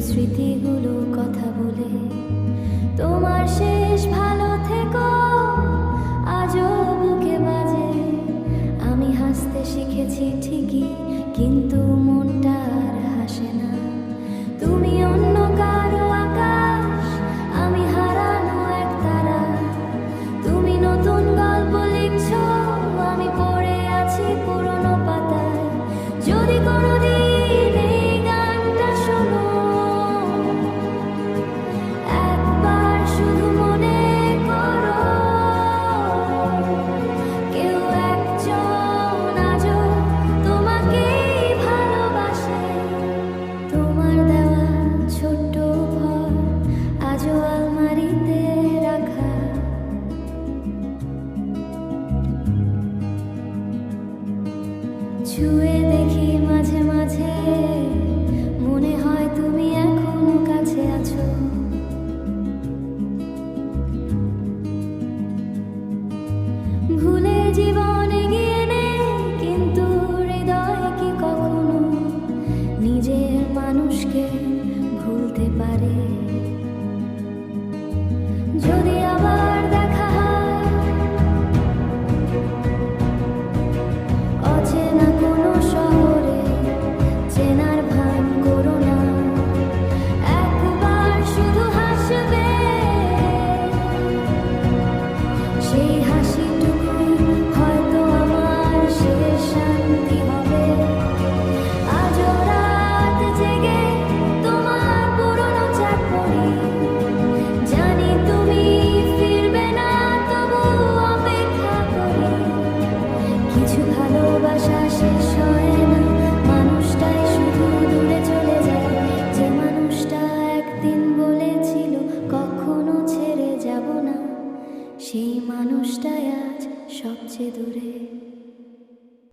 স্মৃতিগুলো কথা বলে। তোমার শেষ ভালো থেকো আজও বুকে বাজে। আমি হাসতে শিখেছি ঠিকই, কিন্তু মনটা আর হাসে না। তুমি অন্য কারো আকাশ, আমি হারানো এক তারা। তুমি নতুন গল্প লিখছো, আমি পড়ে আছি পুরনো পাতায়। যদি কোনোদিন এই গানটা শোনো, একবার শুধু মনে করো, কেউ একজন আজও তোমাকেই ভালোবাসে। তোমার দেওয়া ছোট্ট ঘর আজও আলমারিতে রাখা। ছুঁয়ে দেখি